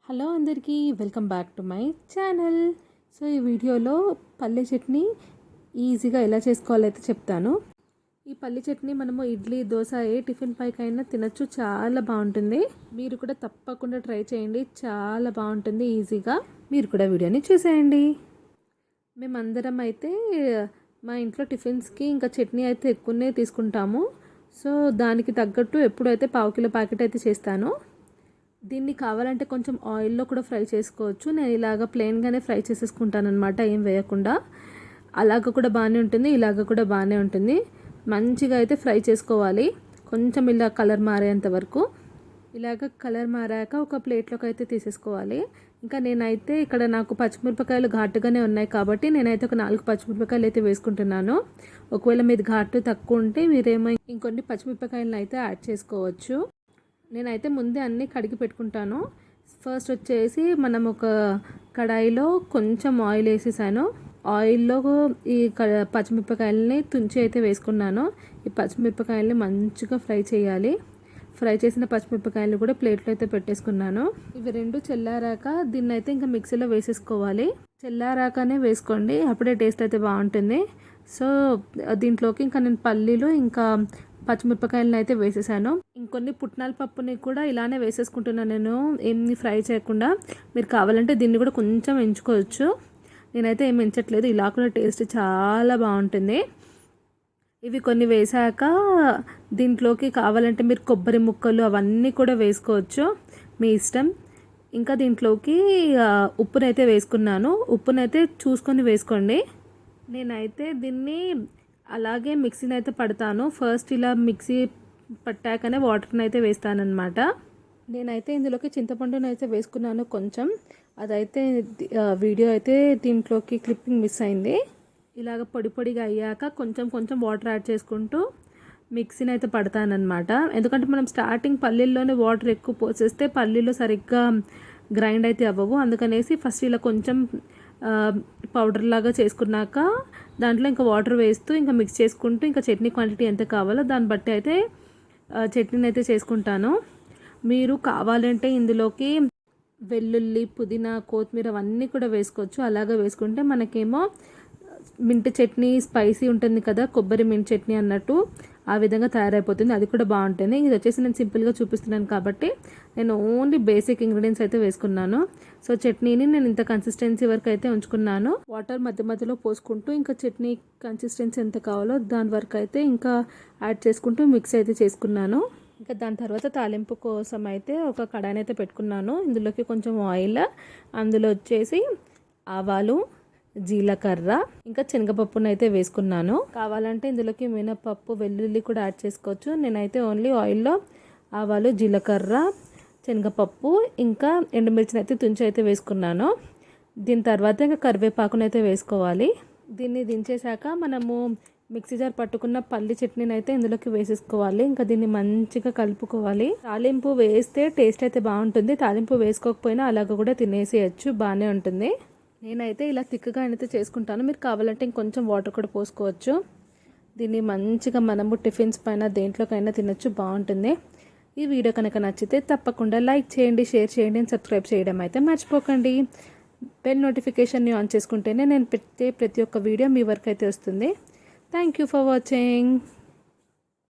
Hello అందరికీ welcome back to my channel. So ఈ వీడియోలో పల్లె చట్నీ ఈజీగా ఎలా చేసుకోవాలో అయితే చెప్తాను. ఈ పల్లె చట్నీ మనము ఇడ్లీ, దోశ ఏ టిఫిన్ పైకైనా తినచ్చు. చాలా బాగుంటుంది. మీరు కూడా తప్పకుండా ట్రై చేయండి. చాలా బాగుంటుంది. ఈజీగా మీరు కూడా వీడియోని చూసేయండి. మేమందరం అయితే మా ఇంట్లో టిఫిన్స్కి ఇంకా చట్నీ అయితే ఎక్కువనే తీసుకుంటాము. సో దానికి తగ్గట్టు ఎప్పుడైతే పావు కిలో ప్యాకెట్ అయితే చేస్తాను. దీన్ని కావాలంటే కొంచెం ఆయిల్లో కూడా ఫ్రై చేసుకోవచ్చు. నేను ఇలాగ ప్లెయిన్గానే ఫ్రై చేసేసుకుంటాను అనమాట, ఏం వేయకుండా. అలాగ కూడా బాగానే ఉంటుంది, ఇలాగ కూడా బాగానే ఉంటుంది. మంచిగా అయితే ఫ్రై చేసుకోవాలి, కొంచెం ఇలా కలర్ మారేంత వరకు. ఇలాగ కలర్ మారాక ఒక ప్లేట్లోకి అయితే తీసేసుకోవాలి. ఇంకా నేనైతే ఇక్కడ నాకు పచ్చిమిరపకాయలు ఘాటుగానే ఉన్నాయి కాబట్టి నేనైతే ఒక 4 పచ్చిమిరపకాయలు అయితే వేసుకుంటున్నాను. ఒకవేళ మీది ఘాటు తక్కువ ఉంటే మీరేమో ఇంకొన్ని పచ్చిమిరపకాయలను అయితే యాడ్ చేసుకోవచ్చు. నేనైతే ముందే అన్నీ కడిగి పెట్టుకుంటాను. ఫస్ట్ వచ్చేసి మనం ఒక కడాయిలో కొంచెం ఆయిల్ వేసేసాను. ఆయిల్లో ఈ పచ్చిమిరపకాయలని తుంచి అయితే వేసుకున్నాను. ఈ పచ్చిమిరపకాయలని మంచిగా ఫ్రై చేయాలి. ఫ్రై చేసిన పచ్చిమిరపకాయలు కూడా ప్లేట్లో అయితే పెట్టేసుకున్నాను. ఇవి రెండు చల్లారాక దీన్ని అయితే ఇంకా మిక్సీలో వేసేసుకోవాలి. చల్లారాకనే వేసుకోండి, అప్పుడే టేస్ట్ అయితే బాగుంటుంది. సో దీంట్లోకి ఇంకా నేను పల్లీలు ఇంకా పచ్చిమిరపకాయలను అయితే వేసేసాను. ఇంకొన్ని పుట్నాల పప్పుని కూడా ఇలానే వేసేసుకుంటున్నాను నేను, ఏమి ఫ్రై చేయకుండా. మీరు కావాలంటే దీన్ని కూడా కొంచెం ఎంచుకోవచ్చు. నేనైతే ఏమి ఎంచట్లేదు, ఇలా కూడా టేస్ట్ చాలా బాగుంటుంది. ఇవి కొన్ని వేసాక దీంట్లోకి కావాలంటే మీరు కొబ్బరి ముక్కలు అవన్నీ కూడా వేసుకోవచ్చు, మీ ఇష్టం. ఇంకా దీంట్లోకి ఉప్పునైతే వేసుకున్నాను. ఉప్పునైతే చూసుకొని వేసుకోండి. నేనైతే దీన్ని అలాగే మిక్సీని అయితే పడతాను. ఫస్ట్ ఇలా మిక్సీ పట్టాకనే వాటర్ని అయితే వేస్తానన్నమాట. నేనైతే ఇందులోకి చింతపండుని అయితే వేసుకున్నాను కొంచెం. అదైతే వీడియో అయితే దీంట్లోకి క్లిప్పింగ్ మిస్ అయింది. ఇలాగ పొడి పొడిగా అయ్యాక కొంచెం కొంచెం వాటర్ యాడ్ చేసుకుంటూ మిక్సీని అయితే పడతానన్నమాట. ఎందుకంటే మనం స్టార్టింగ్ పల్లీల్లోనే వాటర్ ఎక్కువ పోసేస్తే పల్లీలు సరిగ్గా గ్రైండ్ అయితే అవ్వవు. అందుకనేసి ఫస్ట్ ఇలా కొంచెం పౌడర్ లాగా చేసుకున్నాక దాంట్లో ఇంకా వాటర్ వేస్తూ ఇంకా మిక్స్ చేసుకుంటూ ఇంకా చట్నీ క్వాంటిటీ ఎంత కావాలో దాన్ని బట్టి అయితే చట్నీని అయితే చేసుకుంటాను. మీరు కావాలంటే ఇందులోకి వెల్లుల్లి, పుదీనా, కొత్తిమీర అవన్నీ కూడా వేసుకోవచ్చు. అలాగే వేసుకుంటే మనకేమో మింట్ చట్నీ స్పైసీ ఉంటుంది కదా, కొబ్బరి మింట్ చట్నీ అన్నట్టు ఆ విధంగా తయారైపోతుంది. అది కూడా బాగుంటుంది. ఇది వచ్చేసి నేను సింపుల్గా చూపిస్తున్నాను కాబట్టి నేను ఓన్లీ బేసిక్ ఇంగ్రీడియంట్స్ అయితే వేసుకున్నాను. సో చట్నీని నేను ఇంత కన్సిస్టెన్సీ వరకు అయితే ఉంచుకున్నాను. వాటర్ మధ్య మధ్యలో పోసుకుంటూ ఇంకా చట్నీ కన్సిస్టెన్సీ ఎంత కావాలో దాని వరకు అయితే ఇంకా యాడ్ చేసుకుంటూ మిక్స్ అయితే చేసుకున్నాను. ఇంకా దాని తర్వాత తాలింపు కోసం అయితే ఒక కడాయిని అయితే పెట్టుకున్నాను. ఇందులోకి కొంచెం ఆయిల్, అందులో వచ్చేసి ఆవాలు, జీలకర్ర ఇంకా శనగపప్పును అయితే వేసుకున్నాను. కావాలంటే ఇందులోకి మినపప్పు, వెల్లుల్లి కూడా యాడ్ చేసుకోవచ్చు. నేనైతే ఓన్లీ ఆయిల్లో ఆవాలు, జీలకర్ర, శనగపప్పు ఇంకా ఎండుమిర్చిని అయితే తుంచి అయితే వేసుకున్నాను. దీని తర్వాత ఇంకా కరివేపాకును అయితే వేసుకోవాలి. దీన్ని దించేశాక మనము మిక్సీ జార్ పట్టుకున్న పల్లి చట్నీని అయితే ఇందులోకి వేసేసుకోవాలి. ఇంకా దీన్ని మంచిగా కలుపుకోవాలి. తాలింపు వేస్తే టేస్ట్ అయితే బాగుంటుంది. తాలింపు వేసుకోకపోయినా అలాగ కూడా తినేసేయచ్చు, బాగానే ఉంటుంది. నేనైతే ఇలా థిక్గా అయితే చేసుకుంటాను. మీరు కావాలంటే ఇంకొంచెం వాటర్ కూడా పోసుకోవచ్చు. దీన్ని మంచిగా మనము టిఫిన్స్ పైన దేంట్లోకైనా తినచ్చు, బాగుంటుంది. ఈ వీడియో కనుక నచ్చితే తప్పకుండా లైక్ చేయండి, షేర్ చేయండి, సబ్స్క్రైబ్ చేయడం అయితే మర్చిపోకండి. బెల్ నోటిఫికేషన్ని ఆన్ చేసుకుంటేనే నేను పెట్టే ప్రతి ఒక్క వీడియో మీ వరకు అయితే వస్తుంది. Thank you for watching.